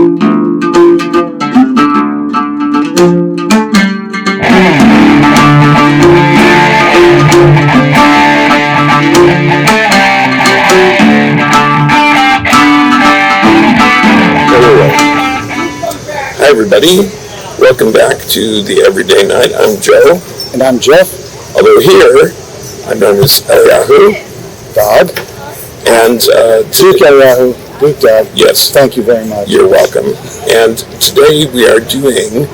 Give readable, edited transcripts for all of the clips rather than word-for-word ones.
Hi everybody, welcome back to the Everyday Night. I'm Joe. And I'm Jeff. Although here, I'm known as Eliyahu. Dog. And Duke Eliyahu. Duke Dog. Yes. Thank you very much. You're welcome. And today we are doing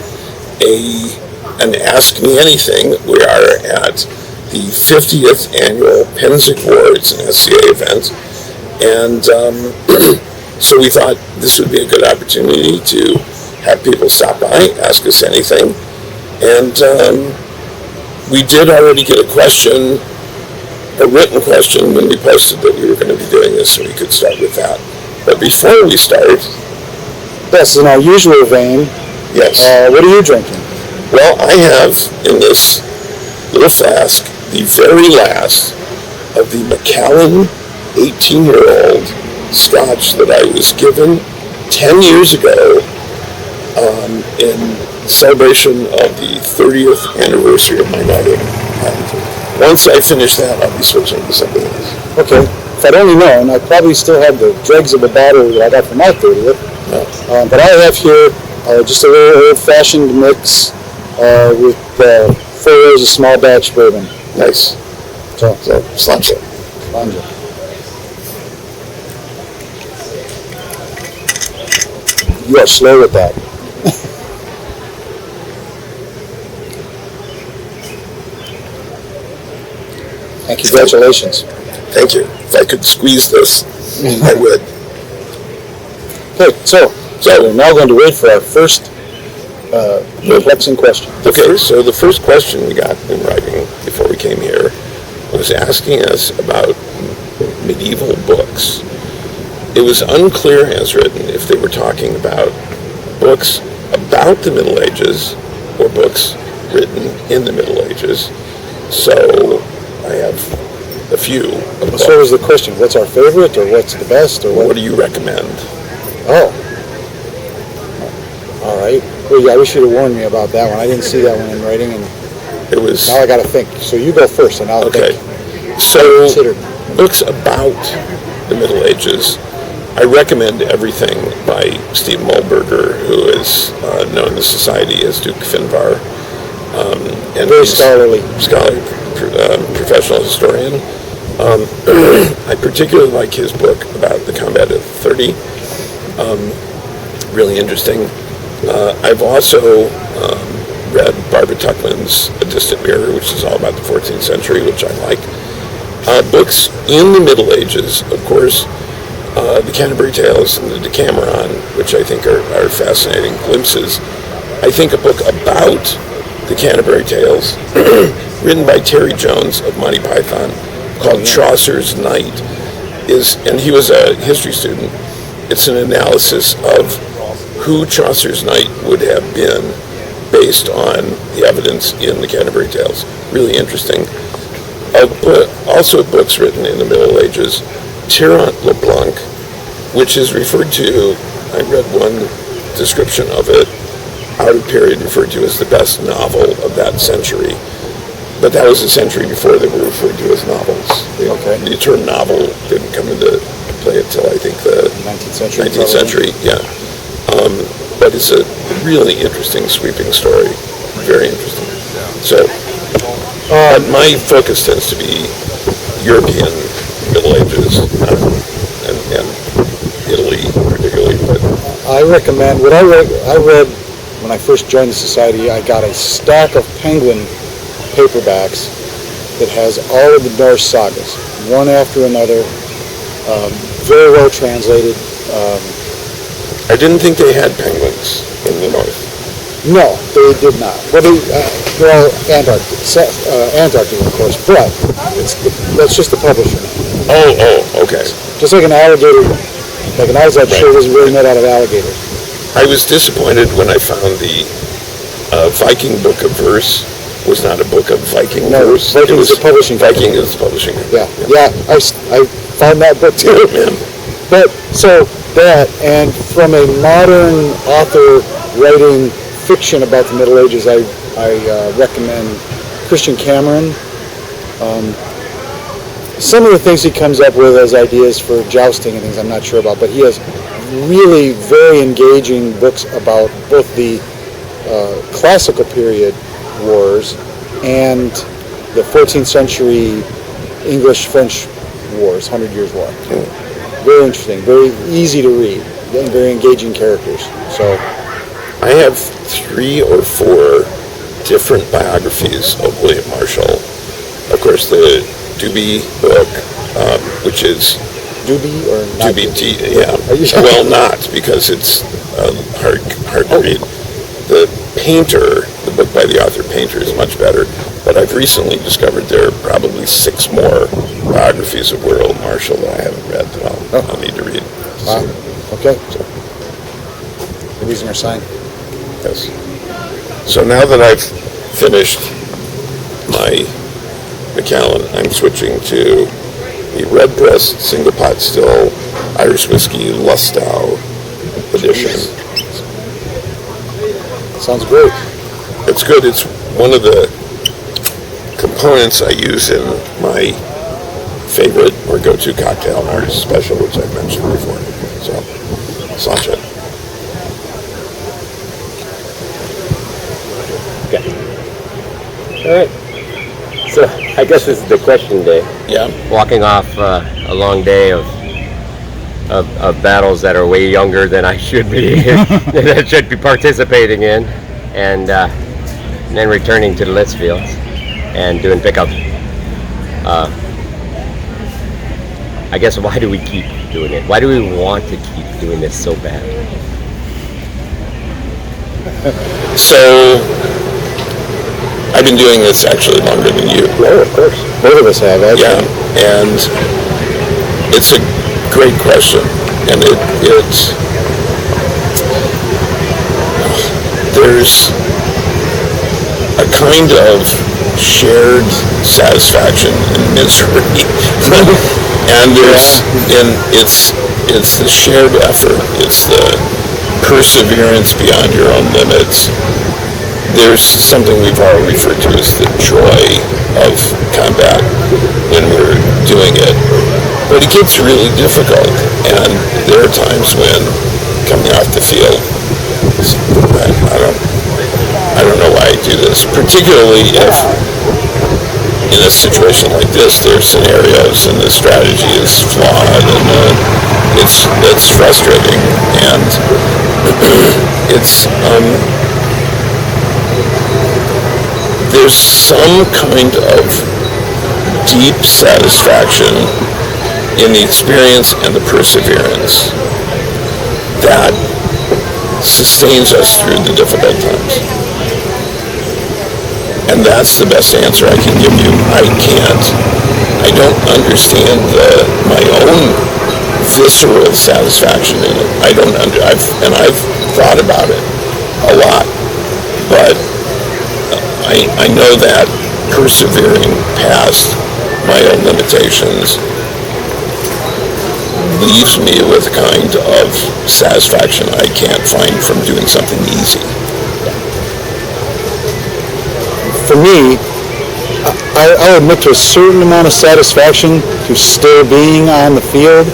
an Ask Me Anything. We are at the 50th annual Pennsic War. It's an SCA event. And so we thought this would be a good opportunity to have people stop by, ask us anything. And we did already get a written question when we posted that we were going to be doing this, so we could start with that. But before we start... Yes, in our usual vein, yes. What are you drinking? Well, I have in this little flask the very last of the Macallan 18-year-old Scotch that I was given 10 years ago in celebration of the 30th anniversary of my wedding. And once I finish that, I'll be switching to something else. Okay. If I'd only known, I probably still have the dregs of a bottle that I got for my 30th. No. But I have here just a little old-fashioned mix with 4 years of small batch bourbon. Nice. So Sláinte. Sláinte. You are slow with that. And congratulations. Thank you. If I could squeeze this, I would. Okay, so we're now going to wait for our first perplexing question. Okay, so the first question we got in writing before we came here was asking us about medieval books. It was unclear, as written, if they were talking about books about the Middle Ages or books written in the Middle Ages. So I have a few. So was the question, what's our favorite, or what's the best, or what do you recommend? Oh. All right. Well, yeah, I wish you'd have warned me about that one. I didn't see that one in writing, and it was. Now I got to think. So you go first, and I'll think. So books about the Middle Ages. I recommend everything by Steve Mollberger, who is known in the society as Duke Finvar. And very scholarly professional historian. I particularly like his book about the combat of the 30. Really interesting. I've also read Barbara Tuchman's A Distant Mirror, which is all about the 14th century, which I like. Books in the Middle Ages, of course, the Canterbury Tales and the Decameron, which I think are fascinating glimpses. I think a book about the Canterbury Tales, written by Terry Jones of Monty Python, called Chaucer's Knight, and he was a history student. It's an analysis of who Chaucer's Knight would have been based on the evidence in the Canterbury Tales. Really interesting. Also books written in the Middle Ages, Tirant LeBlanc, which is referred to, I read one description of it, out of period, referred to as the best novel of that century. But that was a century before they were referred to as novels. Okay. The term novel didn't come into play until, I think, the 19th century. Yeah. But it's a really interesting, sweeping story. Very interesting. So, but my focus tends to be European Middle Ages and Italy particularly. But I recommend, what I read when I first joined the society, I got a stack of Penguin paperbacks that has all of the Norse sagas, one after another, very well translated. I didn't think they had penguins in the north. No, they did not. Well, Antarctica, of course, but that's just the publisher now. Oh, okay. Just like an alligator, like an Izod shirt isn't really made out of alligator. I was disappointed when I found the Viking Book of Verse was not a book of Viking verse. Viking is a publishing Viking is publishing. Yeah. I found that book too. Man. But so that, and from a modern author writing fiction about the Middle Ages, I recommend Christian Cameron. Some of the things he comes up with as ideas for jousting and things I'm not sure about, but he has really very engaging books about both the classical period wars and the 14th century English-French wars, 100 Years' War. Very interesting, very easy to read, and very engaging characters. So, I have 3 or 4 different biographies of William Marshall. Of course, the Doobie book, which is Doobie or not Doobie? Yeah. Well, not, because it's hard to read. The Painter, the book by the author Painter, is much better. But I've recently discovered there are probably 6 more biographies of William Marshall that I haven't read that I'll need to read. Wow. Okay. So, the reason our sign. Yes. So now that I've finished my Macallan, I'm switching to the red pressed single pot still Irish whiskey Lustow edition. Sounds great. It's good. It's one of the components I use in my favorite or go-to cocktail, an artist special, which I've mentioned before. So, Sancha. Okay. All right. So I guess this is the question day. Yeah. Walking off a long day of battles that are way younger than I should be that I should be participating in, and then returning to the Litchfields and doing pickup. I guess why do we keep doing it? Why do we want to keep doing this so bad? So, I've been doing this actually longer than you. No, of course. Both of us have, actually. Yeah, and it's a great question, and there's a kind of shared satisfaction and misery, and it's the shared effort, it's the perseverance beyond your own limits. There's something we've all referred to as the joy of combat when we're doing it. But it gets really difficult, and there are times when coming off the field, I don't know why I do this, particularly if in a situation like this there's scenarios and the strategy is flawed and it's frustrating, and there's some kind of deep satisfaction in the experience and the perseverance that sustains us through the difficult times. And that's the best answer I can give you. I don't understand my own visceral satisfaction in it. I've thought about it a lot, but I know that persevering past my own limitations leaves me with a kind of satisfaction I can't find from doing something easy. For me, I'll admit to a certain amount of satisfaction to still being on the field,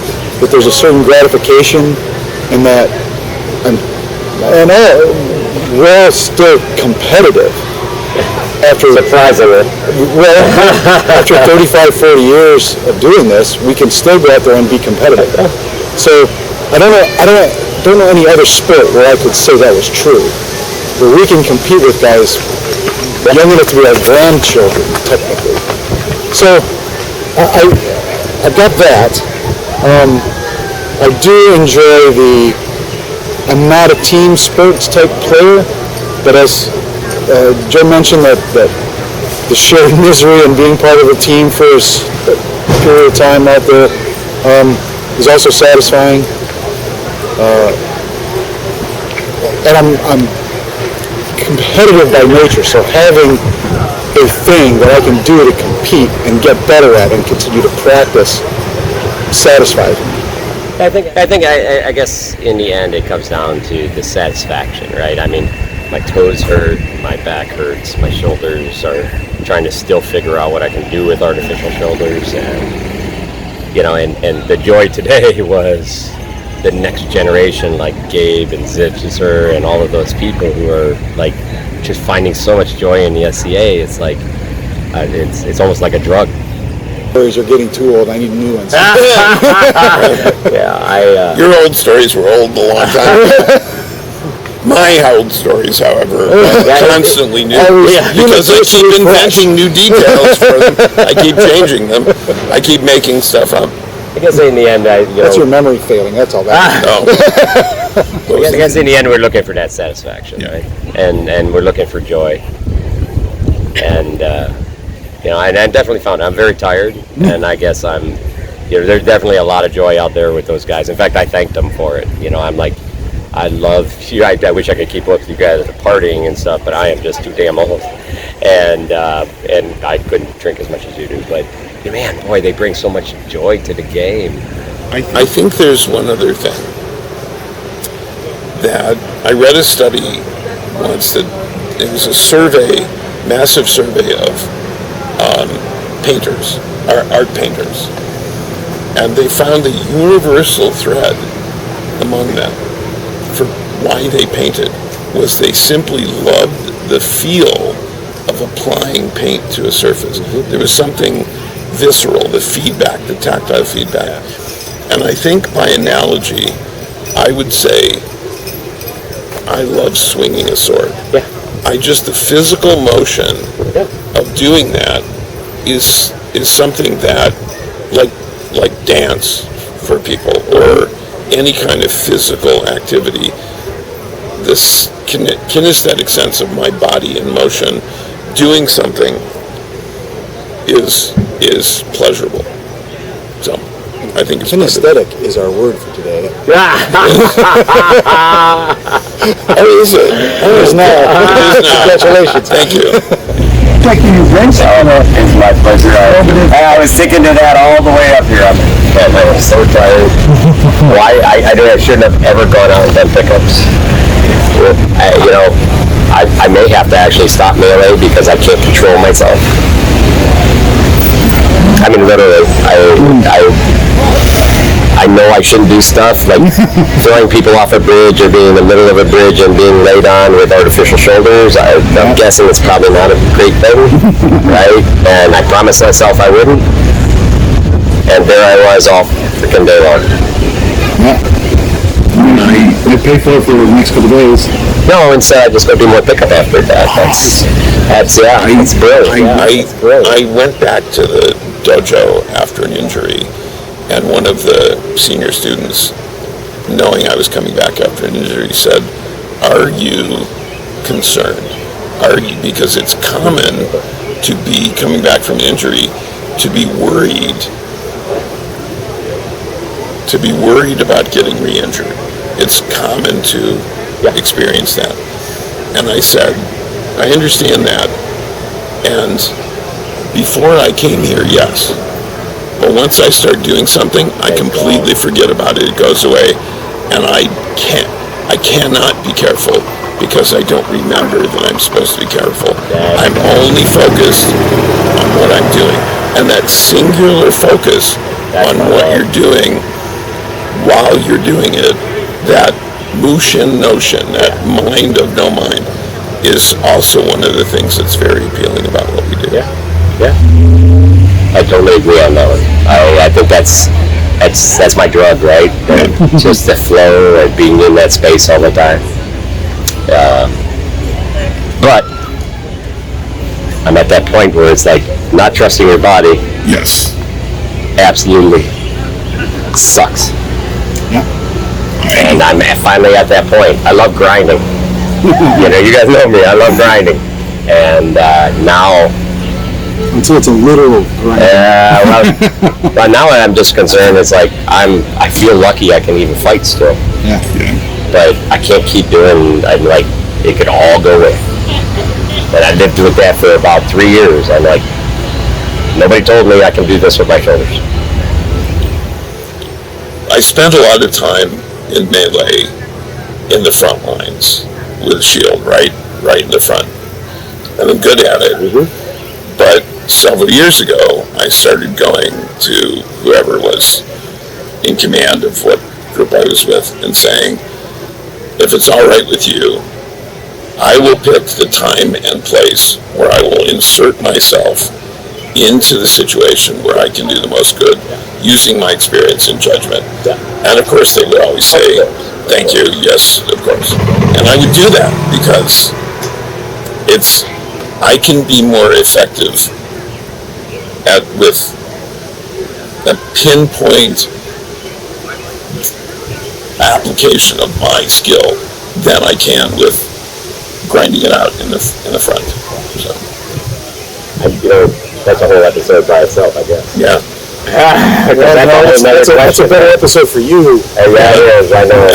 that there's a certain gratification in that, we're all still competitive. Surprisingly. Well, after 35, 40 years of doing this, we can still go out there and be competitive. So I don't know any other sport where I could say that was true, where we can compete with guys young enough to be our grandchildren, technically. So I've got that. I do enjoy I'm not a team sports type player, but as Joe mentioned that the shared misery and being part of a team for a period of time out there is also satisfying. And I'm competitive by nature, so having a thing that I can do to compete and get better at and continue to practice satisfies me. I guess in the end it comes down to the satisfaction, right? I mean, my toes hurt, my back hurts, my shoulders are trying to still figure out what I can do with artificial shoulders, and and the joy today was the next generation, like Gabe and Zitzer and all of those people who are like just finding so much joy in the SCA. It's like it's almost like a drug. Stories are getting too old. I need new ones. Your old stories were old a long time ago. My old stories, however, are constantly new, because I keep inventing new details for them. I keep changing them. I keep making stuff up. I guess in the end, that's your memory failing. That's all that. I guess in the end, we're looking for that satisfaction, right? And we're looking for joy. And and I definitely found it. I'm very tired, and I guess there's definitely a lot of joy out there with those guys. In fact, I thanked them for it. I'm like, I love you. I wish I could keep up with you guys at the partying and stuff, but I am just too damn old, and I couldn't drink as much as you do. But man, boy, they bring so much joy to the game. I think there's one other thing that I read a study once that it was a survey, massive survey of painters, art painters, and they found the universal thread among them for why they painted was they simply loved the feel of applying paint to a surface. There was something visceral, the feedback, the tactile feedback. And I think by analogy, I would say I love swinging a sword. Yeah. The physical motion of doing that is something that, like dance for people, or any kind of physical activity, this kinesthetic sense of my body in motion doing something is pleasurable. So I think it's kinesthetic is our word for today. Oh, is it? It is now. Congratulations. Thank you. Like you drinks? It's my pleasure. I was thinking of that all the way up here. I was so tired. I knew I shouldn't have ever gone out and done pickups. I may have to actually stop melee because I can't control myself. I mean, literally, I know I shouldn't do stuff like throwing people off a bridge or being in the middle of a bridge and being laid on with artificial shoulders. I'm guessing it's probably not a great thing, right? And I promised myself I wouldn't. And there I was all freaking day long. Yeah. I pay for it for the next couple of days. No, instead I just go do more pickup after that. That's brilliant. I went back to the dojo after an injury, and one of the senior students, knowing I was coming back after an injury, said, "Are you concerned? Are you?" Because it's common to be coming back from an injury, to be worried about getting re-injured. It's common to experience that. And I said, I understand that. And before I came here, yes. But once I start doing something, I completely forget about it. It goes away. And I cannot be careful because I don't remember that I'm supposed to be careful. I'm only focused on what I'm doing. And that singular focus on what you're doing while you're doing it, that Mushin notion, that mind of no mind, is also one of the things that's very appealing about what we do. Yeah. I totally agree on that one. I think that's my drug, right? Just the flow and being in that space all the time. But I'm at that point where it's like not trusting your body. Yes. Absolutely sucks. Yeah. And I'm finally at that point. I love grinding. You guys know me. I love grinding. And now... Until it's a literal grind. Well, now I'm just concerned. It's like I feel lucky I can even fight still. Yeah. But I can't keep doing... I'm like, it could all go away. And I lived with that for about 3 years. I'm like, nobody told me I can do this with my shoulders. I spent a lot of time in melee in the front lines with shield, right in the front. And I'm good at it. But several years ago, I started going to whoever was in command of what group I was with and saying, if it's all right with you, I will pick the time and place where I will insert myself into the situation where I can do the most good using my experience and judgment. And of course they would always say, thank you, yes, of course. And I would do that because I can be more effective with a pinpoint application of my skill than I can with grinding it out in the front. So. That's a whole episode by itself, I guess. Yeah. That's a better episode for you. Yeah, it is. I know.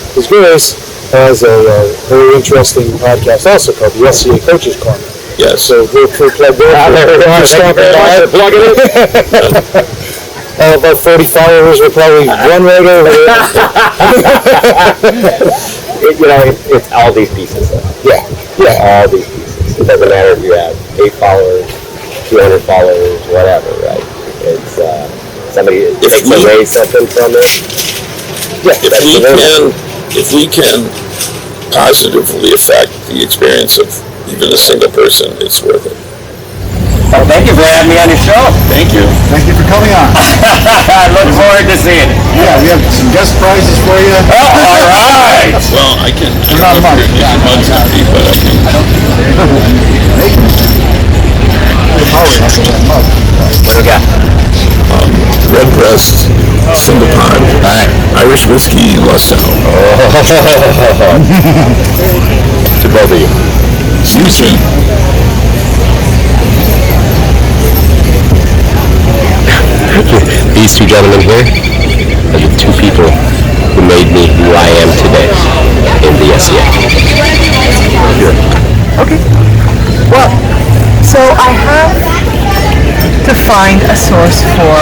Because Grace has a very interesting podcast also called the SCA Coaches Corner. Yes. So we'll plug there. Plug it in. About 40 followers will probably run right over it. It's all these pieces. Yeah. All these pieces. It doesn't matter if you have 8 followers, 200 followers, whatever, right? It's somebody takes away something from it. Yeah. If we can positively affect the experience of even a single person, it's worth it. Well, thank you for having me on your show. Thank you. Thank you for coming on. I look forward to seeing it. Yeah, we have some guest prizes for you. Oh, all right. Well, I can. Not much. Mug's empty, but I can. What do we got? Red Breast, Single Pond, Irish Whiskey, Lusso. To both of you. See you soon. These two gentlemen here are the 2 people who made me who I am today in the SCA. Okay. Well, so I have to find a source for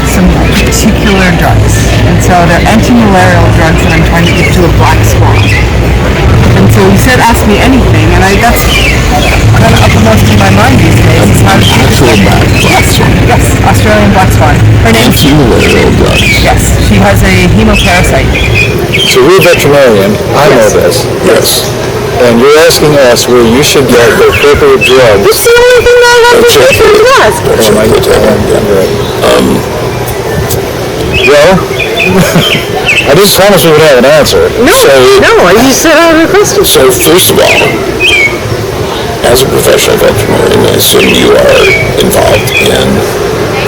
some particular drugs. And so they're anti-malarial drugs that I'm trying to give to a black swan. And so you said ask me anything, and that's kind of uppermost in my mind these days. It's how to treat Actual black swan. Yes, Australian black swan. Her name's Anti-malarial drugs. Yes, she has a hemoparasite. So you're a veterinarian. I know this. Yes. And you're asking us where you should get the appropriate drugs. It's the only thing that I have to say for you to ask. Well, I didn't promise we would have an answer. No, you said I have a question. So first of all, as a professional veterinarian, I assume you are involved in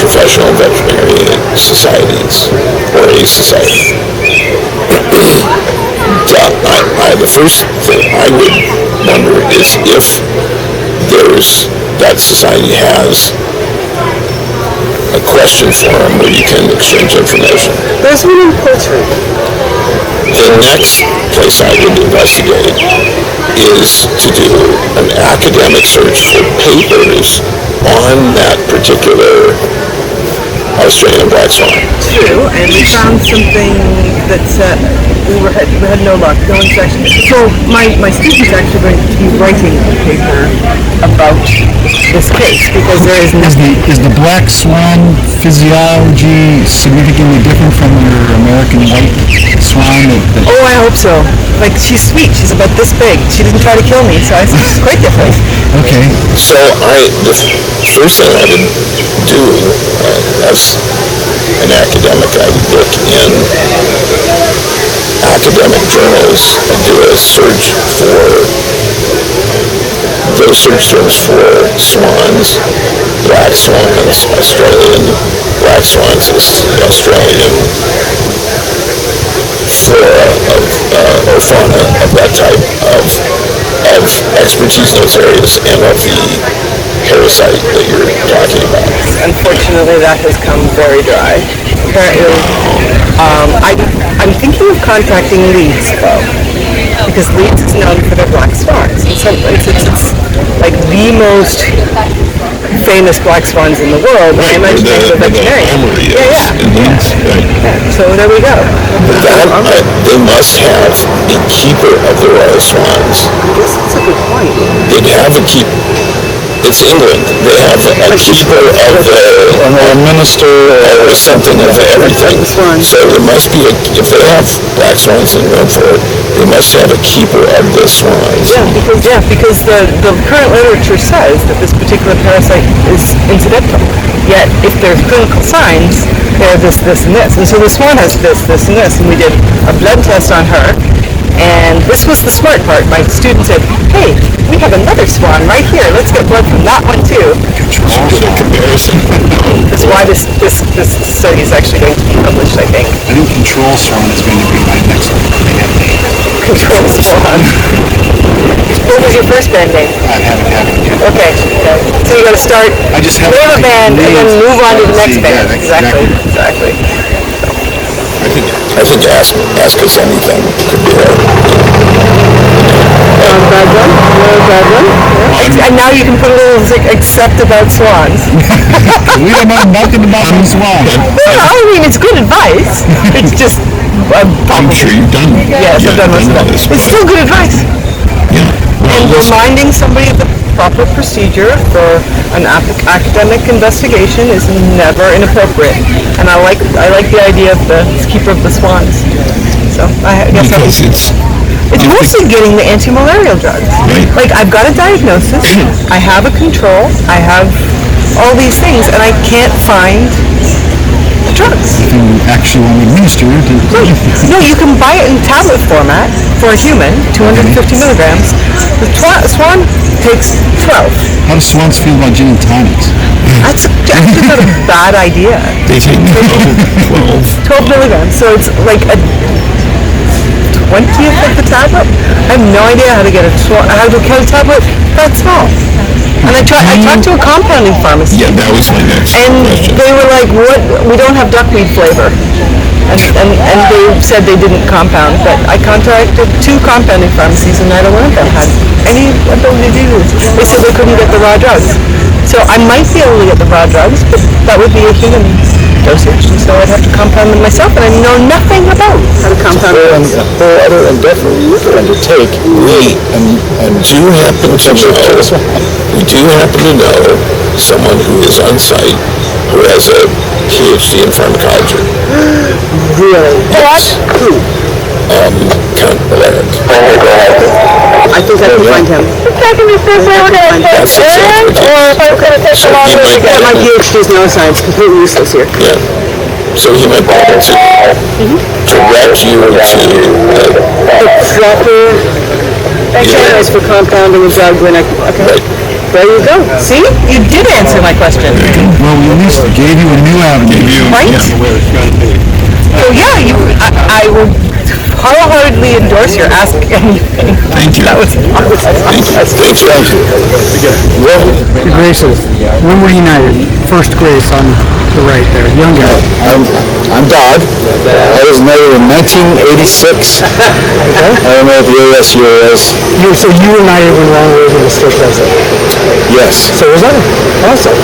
professional veterinary societies or a society. The first thing I would wonder is if that society has a question forum where you can exchange information. There's one in poultry. The next place I would investigate is to do an academic search for papers on that particular Australian black swan. True, and we found something that we had no luck. No one's actually. So my student's actually going to be writing a paper about this case because there is nothing. Is the black swan physiology significantly different from your American white swan? Oh, I hope so. Like, she's sweet. She's about this big. She didn't try to kill me, so I think she's quite different. Okay. So the first thing I would do as an academic, I would look in academic journals and do a search for those search terms for swans, black swans, Australian black swans, Australian flora or fauna of that type of expertise in those areas and of the parasite that you're talking about. Unfortunately, that has come very dry. Apparently, I'm thinking of contacting Leeds, though, because Leeds is known for their black swans. In some places, it's like the most famous black swans in the world, and I imagine he's a veterinarian. So there we go. They must have a keeper of the royal swans. I guess that's a good point. They'd have a keeper. It's England. They have a keeper of the, or a minister, or something of everything. So there must be if they have black swans in Milford, they must have a keeper of the swans. Because the current literature says that this particular parasite is incidental. Yet, if there's clinical signs, they have this, and this. And so the swan has this, and this. And we did a blood test on her. And this was the smart part. My student said, hey, we have another swan right here. Let's get blood from that one too. Comparison. That's why this study is actually going to be published, I think. I think control swan is going to be my next name. Control swan. What was your first band name? I haven't had it yet. Okay. So you got to start I just have name a band and then move on to the next band. Yeah, Exactly. I think ask us anything could be right. Bad one. And now you can put a little except about swans. We don't know nothing about the swan. Well, I mean, it's good advice. It's just... I'm sure you've done it. Yes, I've done most of that. It's still good advice. Yeah. And reminding somebody of the proper procedure for an academic investigation is never inappropriate. And I like the idea of the keeper of the swans. So I guess it's mostly getting the anti-malarial drugs. Right. Like, I've got a diagnosis, I have a control, I have all these things, and I can't find the drugs. If you actually want to administer it. No, you can buy it in tablet format for a human, 250 milligrams. The swan takes 12. How do swans feel about gin and tonics? That's actually not a bad idea. They take 12. 12 milligrams, so it's like a 20th of the tablet. I have no idea how to get a tablet that small. And I talked to a compounding pharmacy. Yeah, that was my next And question. they were like, "What? We don't have duckweed flavor." And they said they didn't compound, but I contacted 2 compounding pharmacies, and neither one of them had any ability to do this. They said they couldn't get the raw drugs. So I might be able to get the raw drugs, but that would be a human dosage, and so I'd have to compound them myself, and I know nothing about how to compound them. A whole other endeavor you could undertake. We do happen to know someone who is on site who has a PhD in pharmacology. Really? Yes. Who? Count Ballard. I think I can find him. That's so he might Yeah, my PhD is neuroscience, completely useless here. Yeah. So he might be able to direct you to The proper channels for compounding a drug when okay. There you go. See? You did answer my question. Well, we at least gave you a new avenue. Right? So yeah, I will wholeheartedly endorse your ask anything. Thank you. That was Thank you. Graces, when were you united? First Grace on the right there, young guy. I'm Dodd. I was knighted in 1986. I don't know what the AS year was. So you were knighted when Ron Reagan was still president? Yes. So was that awesome?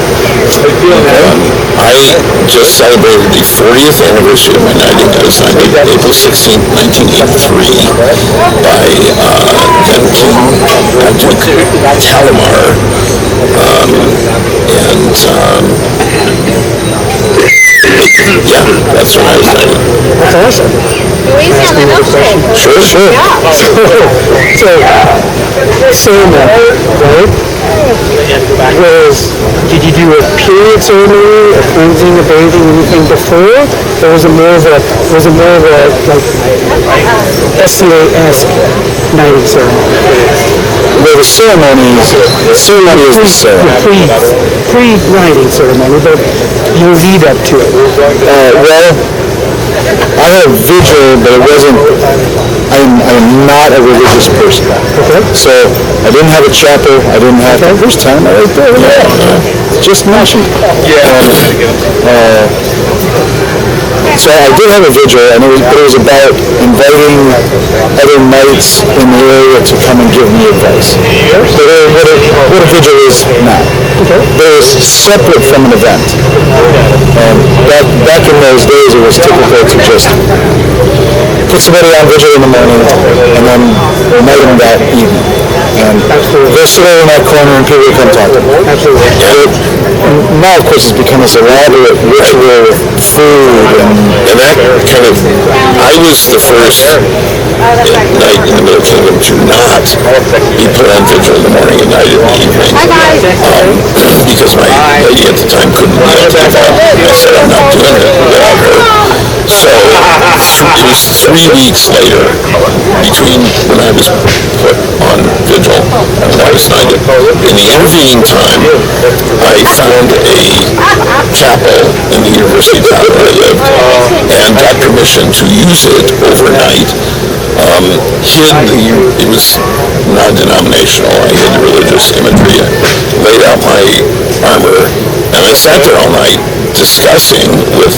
I just celebrated the 40th anniversary of my knighting. I was knighted April 16th, 1983 by then King Duke Calamar. Yeah, that's when I was knighted. That's awesome. Sure. So ceremony, right? Did you do a period ceremony, a cleansing, a bathing, anything before? Or was it more of a like SCA-esque knighting ceremony? Well, the ceremony is the ceremony. Pre-knighting ceremony, but you lead up to it. Well, I had a vigil, but it wasn't. I'm not a religious person. Okay. So I didn't have a chapel. I didn't have. First time I right there. Yeah. Just mentioned. Yeah. So I did have a vigil, and it was about inviting other knights in the area to come and give me advice. So what a vigil is now. But it was separate from an event. And back in those days, it was typical to just put somebody on vigil in the morning and then night them that evening. And they'll sit there in that corner and people will come talk to them. Now, of course, it's become this elaborate ritual with food and that kind of, I was the first night in the Middle Kingdom to not be put on vigil in the morning and night in the evening. Because my lady at the time couldn't be able to give up. I said, I'm not doing it without her. So it was 3 weeks later between when I was put on vigil and when I was knighted. In the intervening time, I found a chapel in the university town where I lived and got permission to use it overnight. It was non-denominational. I hid religious imagery. I laid out my armor, and I sat there all night discussing with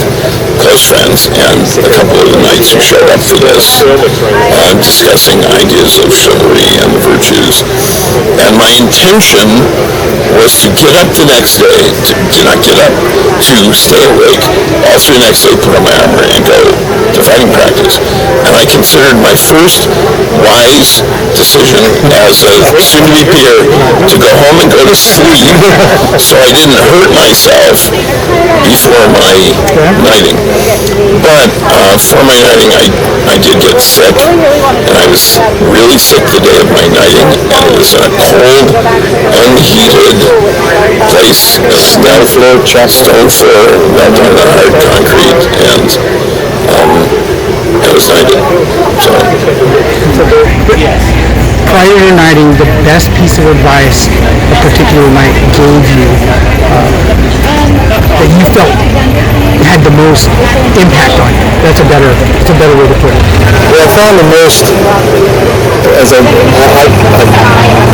close friends and a couple of the knights who showed up for this, discussing ideas of chivalry and the virtues. And my intention was to get up the next day, to not get up, to stay awake all through the next day, put on my armor, and go to fighting practice. And I considered my first wise decision as a soon-to-be peer to go home and go to sleep so I didn't hurt myself before my knighting. But for my knighting, I did get sick, and I was really sick the day of my knighting, and it was in a cold, unheated place, stone floor, not on the hard concrete, and I was knighted. So. Prior to knighting, the best piece of advice a particular knight gave you that you felt had the most impact on you. That's a better way to put it. Well, I found the most, as I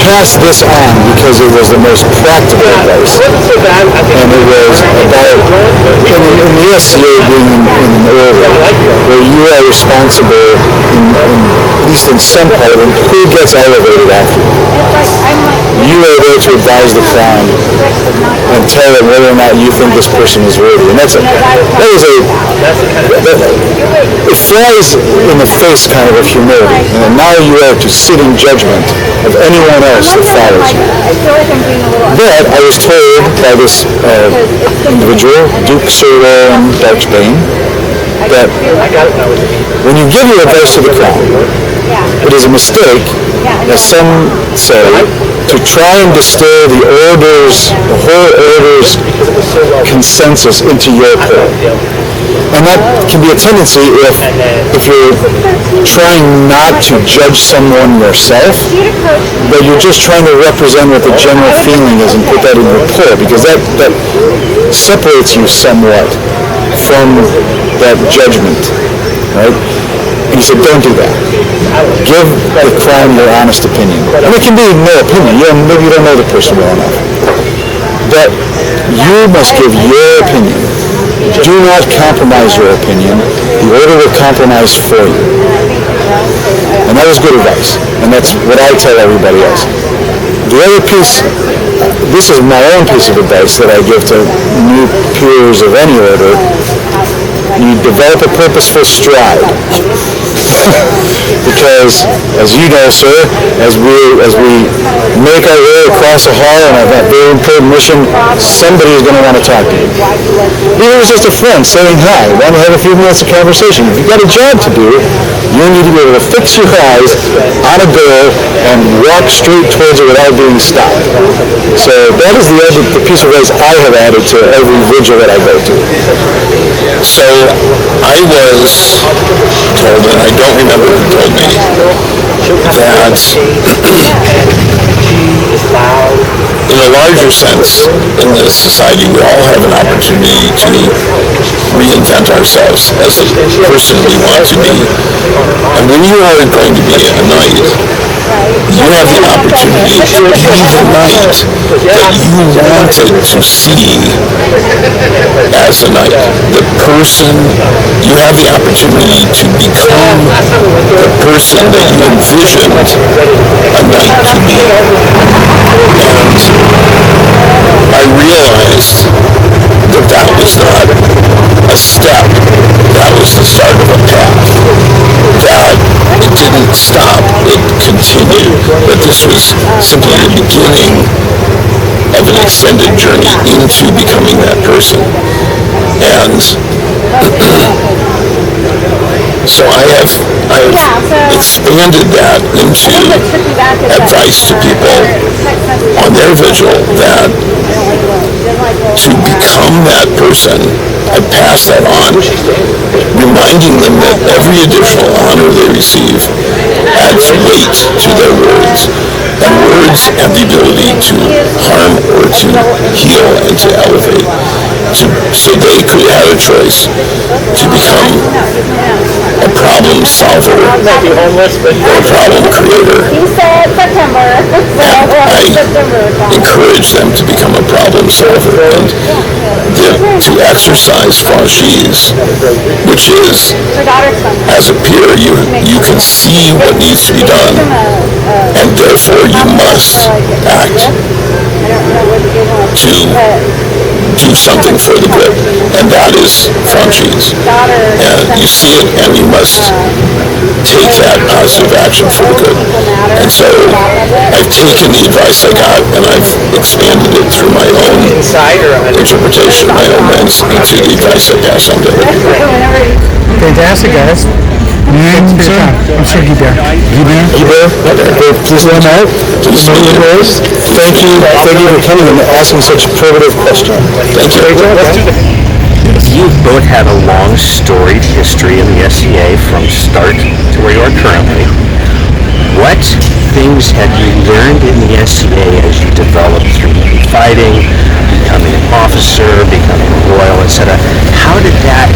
passed this on because it was the most practical advice. And it was about, in the SCA being in an order where you are responsible, at least in some part of it, who gets elevated after you. You are there to advise the crown and tell them whether or not you think this person is worthy. And it flies in the face kind of humility. And now you are to sit in judgment of anyone else that follows you. But I was told by this individual, Duke Sir Darchbane, that when you give your advice to the crown, it is a mistake, as some say, to try and distill the whole order's consensus into your poll. And that can be a tendency if you're trying not to judge someone yourself, but you're just trying to represent what the general feeling is and put that in your poll, because that separates you somewhat from that judgment, right? And he said, don't do that. Give the crown your honest opinion. And it can be no opinion. Maybe you don't know the person well enough. But you must give your opinion. Do not compromise your opinion. The order will compromise for you. And that was good advice. And that's what I tell everybody else. The other piece, this is my own piece of advice that I give to new peers of any order. You develop a purposeful stride. Because, as you know, sir, as we make our way across the hall and have that very important mission, somebody is going to want to talk to you. Even if it's just a friend saying hi, want to have a few minutes of conversation. If you've got a job to do, you need to be able to fix your eyes on a goal and walk straight towards it without being stopped. So that is the piece of advice I have added to every vigil that I go to. So I was told, and I don't remember who told me, that in a larger sense, in this society, we all have an opportunity to reinvent ourselves as the person we want to be. And when you are going to be a knight, you have the opportunity to be the knight that you wanted to see as a knight. The person, you have the opportunity to become the person that you envisioned a knight to be. And I realized that that was not a step, that was the start of a path. That it didn't stop, it continued. That this was simply the beginning of an extended journey into becoming that person. And so I've expanded that into advice to people on their vigil, that to become that person and pass that on, reminding them that every additional honor they receive adds weight to their words, and words have the ability to harm or to heal and to elevate. So they could have a choice to become a problem solver or a problem creator. And I encourage them to become a problem solver and to exercise franchise, which is, as a peer, you can see what needs to be done, and therefore you must act to do something for the good, and that is franchise. And you see it, and you must take that positive action for the good. And so I've taken the advice I got, and I've expanded it through my own interpretation, my own lens, into the advice I pass on to others. Fantastic, guys. I'm sorry, Guibert. Please let out. Thank you for coming and asking such a probative question. Thank you. You've both had a long, storied history in the SCA from start to where you are currently. What things have you learned in the SCA as you developed through fighting, becoming an officer, becoming royal, etc.? How did that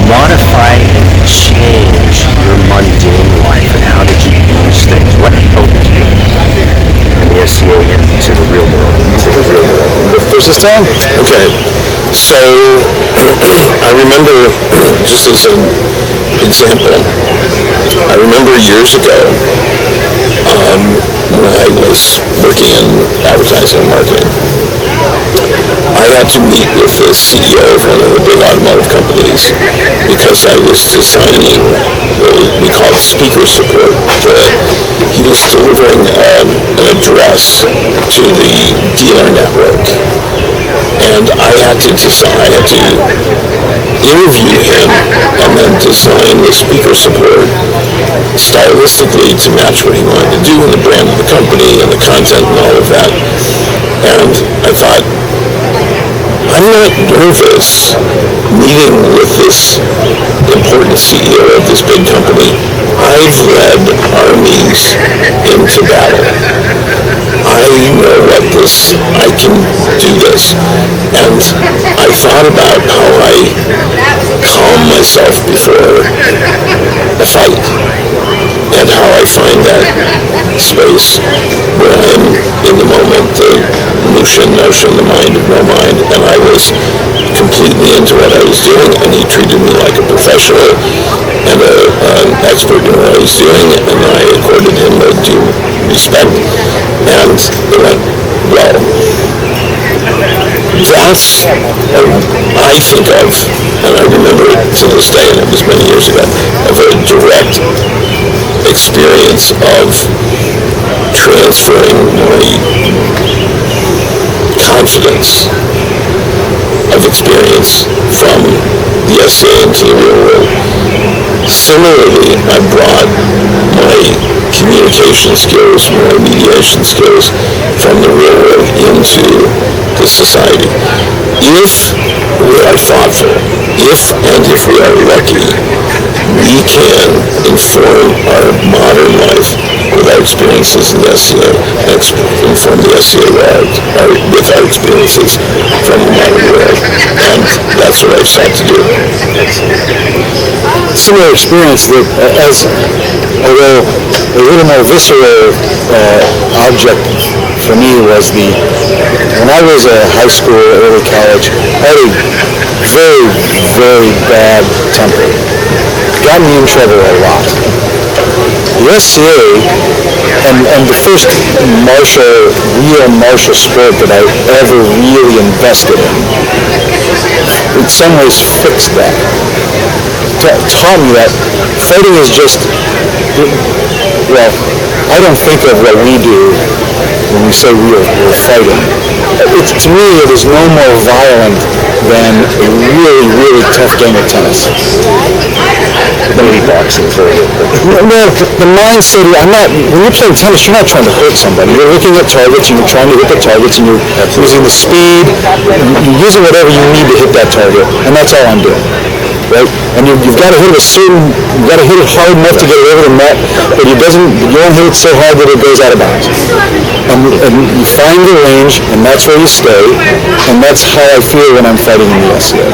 modify and change your mundane life, and how did you use things? What helped you in the SCA into the real world? First this time? Okay, so I remember, just as an example, I remember years ago when I was working in advertising and marketing, I had to meet with the CEO of one of the big automotive companies because I was designing what we call speaker support. He was delivering an address to the dealer network, and I had to interview him and then design the speaker support stylistically to match what he wanted to do and the brand of the company and the content and all of that. And I thought, I'm not nervous meeting with this important CEO of this big company. I've led armies into battle. I know what this, I can do this. And I thought about how I calm myself before a fight, and how I find that space where I'm in the moment, the Lucian notion, the mind of no mind, and I was completely into what I was doing, and he treated me like a professional and an expert in what I was doing, and I accorded him a due respect, and it went well. That's, I think of, and I remember it to this day, and it was many years ago, of a direct experience of transferring my confidence of experience from the SCA into the real world. Similarly, I brought my communication skills, my mediation skills from the real world into the society. If we are thoughtful, if we are lucky, we can inform our modern life with our experiences in the SCA, and inform the SCA with our experiences from the modern world. And that's what I've sought to do. similar experience that, although a little more visceral object for me was when I was a high school, early college, I had a very, very bad temper. Got me in trouble a lot. The SCA, and the first real martial sport that I ever really invested in some ways fixed that. Taught me that fighting is just, well, I don't think of what we do when we say we're fighting. To me, it is no more violent than a really, really tough game of tennis. Maybe boxing for you. Well, the mindset, when you're playing tennis, you're not trying to hurt somebody. You're looking at targets, and you're trying to hit the targets, and you're using the speed, you're using whatever you need to hit that target, and that's all I'm doing. Right? And you've got to hit you've got to hit it hard enough to get it over the net, but you don't hit it so hard that it goes out of bounds. And you find the range, and that's where you stay, and that's how I feel when I'm fighting in the SCA.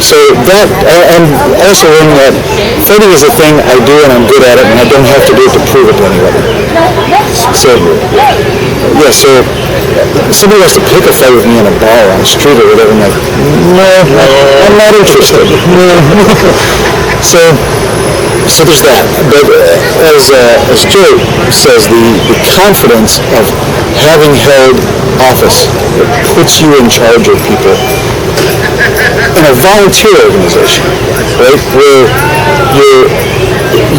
So that, and also learning that fighting is a thing I do and I'm good at it, and I don't have to do it to prove it to anybody. So, yeah, so somebody wants to pick a fight with me in a bar on the street or whatever, I'm like, no, I'm not interested. So there's that. But as Joe says, the confidence of having held office puts you in charge of people in a volunteer organization, right? Where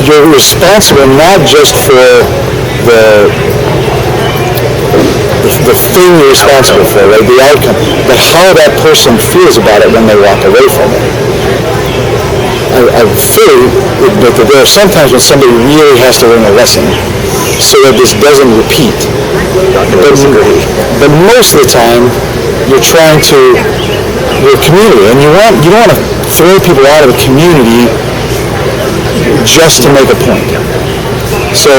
you're responsible not just for the thing you're responsible for, right? The outcome, but how that person feels about it when they walk away from it. I feel that there are sometimes when somebody really has to learn a lesson so that this doesn't repeat. But most of the time, you're trying to, we're a community, and you don't want to throw people out of the community just to make a point. So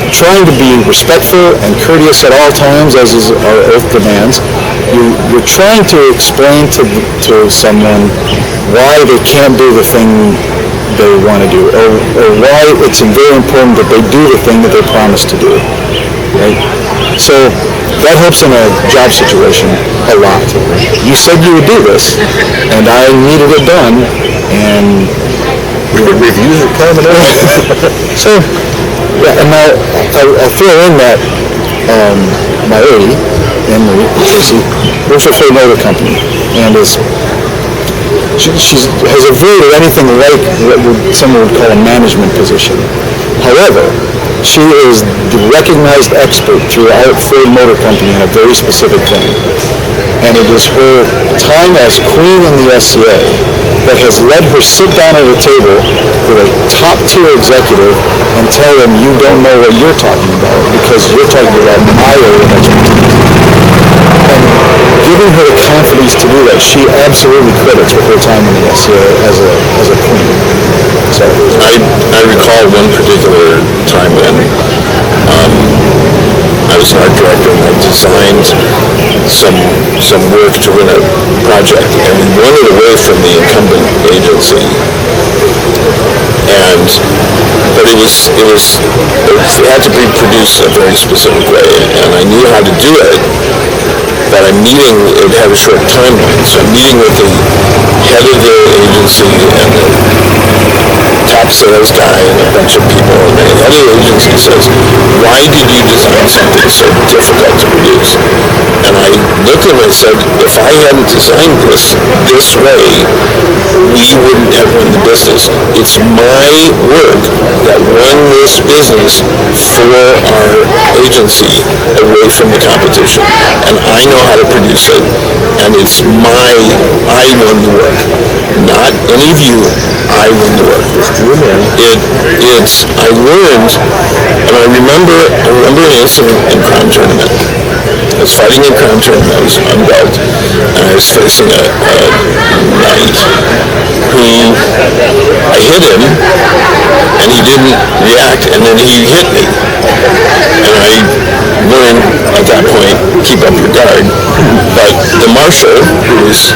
trying to be respectful and courteous at all times, as is our oath demands, you're trying to explain to someone why they can't do the thing they want to do, or why it's very important that they do the thing that they promised to do. Right? So that helps in a job situation a lot. You said you would do this, and I needed it done, and Reviews are coming up. So, yeah, and I feel in that my lady, Emily Tracy, works for a motor company, and she has avoided anything like what someone would call a management position. However, she is the recognized expert throughout Ford Motor Company in a very specific thing. And it is her time as queen in the SCA that has led her sit down at a table with a top-tier executive and tell them you don't know what you're talking about because you're talking about my area of expertise. And giving her the confidence to do that, she absolutely credits with her time in the SCA as a queen. So I recall one particular time when I was an art director and I designed some work to win a project, and we won it away from the incumbent agency. But it had to be produced a very specific way, and I knew how to do it. But it had a short timeline, so I'm meeting with the head of the agency and the top sales guy and a bunch of people, and the head of the agency says, why did you design something so difficult to produce? And I looked at him and said, if I hadn't designed this way, we wouldn't have won the business. It's my work that won this business for our agency away from the competition. And I know how to produce it, and I won the work. Not any of you, I won the work. I learned, and I remember an incident in Crown Tournament. I was fighting in Crown Tournament, I was unbelt, and I was facing a knight who, I hit him, and he didn't react, and then he hit me. And I learned at that point, keep up your guard. But the marshal, who was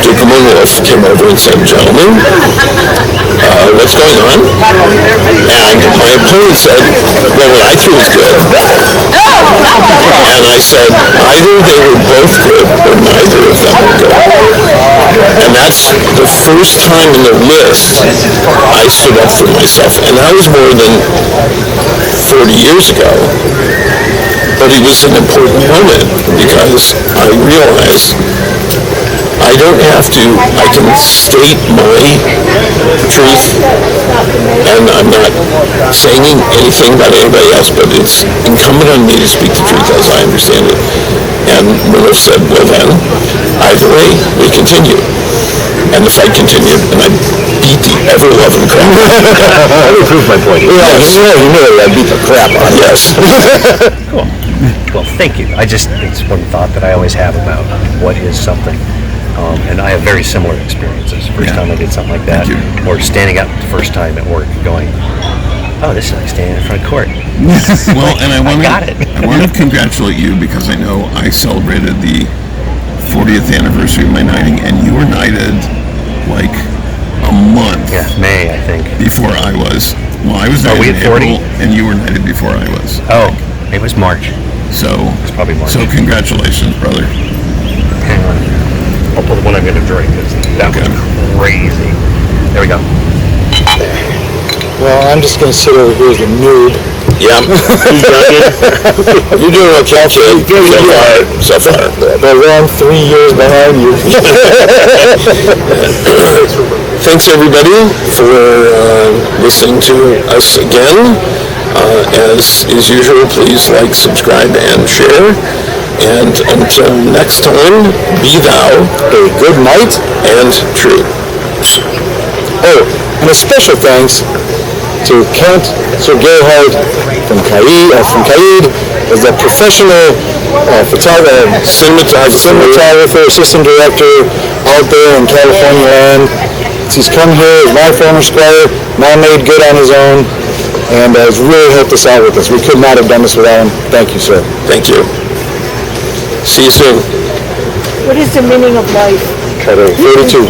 Duke of Monmouth, came over and said, gentlemen, what's going on? And my opponent said, well, what I threw was good. And I said, either they were both good or neither of them were good. And that's the first time in the list I stood up for myself. And that was more than 40 years ago. But it was an important moment because I realized I don't have to, I can state my truth, and I'm not saying anything about anybody else, but it's incumbent on me to speak the truth as I understand it. And Miller said, well then, either way, we continue. And the fight continued, and I beat the ever-loving crap out of it. That would prove my point. Yes. You know I beat the crap out of it. Yes. Cool. Well, thank you. It's one thought that I always have about what is something. And I have very similar experiences. First time I did something like that, or standing up the first time at work going, oh, this is like standing in front of court. Well, and I want to congratulate you because I know I celebrated the 40th anniversary of my knighting, and you were knighted like a month. Yeah, May, I think. Before I was. Well, I was knighted in April, and you were knighted before I was. Oh, it was March. So it's probably March. So congratulations, brother. Hang on. I'll pull the one I'm going to drink because that was crazy. There we go. Well, I'm just going to sit over here as a noob. Yeah. You're doing okay, kid. So far. But I'm 3 years behind you. Thanks, everybody, for listening to us again. As is usual, please like, subscribe, and share. And until next time, be thou a good knight and true. Oh, and a special thanks to Count Sir Gerhard from Caid, as a professional cinematographer, assistant director out there in California land. He's come here as my former squire, now made good on his own, and has really helped us out with this. We could not have done this without him. Thank you, sir. Thank you. See you soon. What is the meaning of life? 32.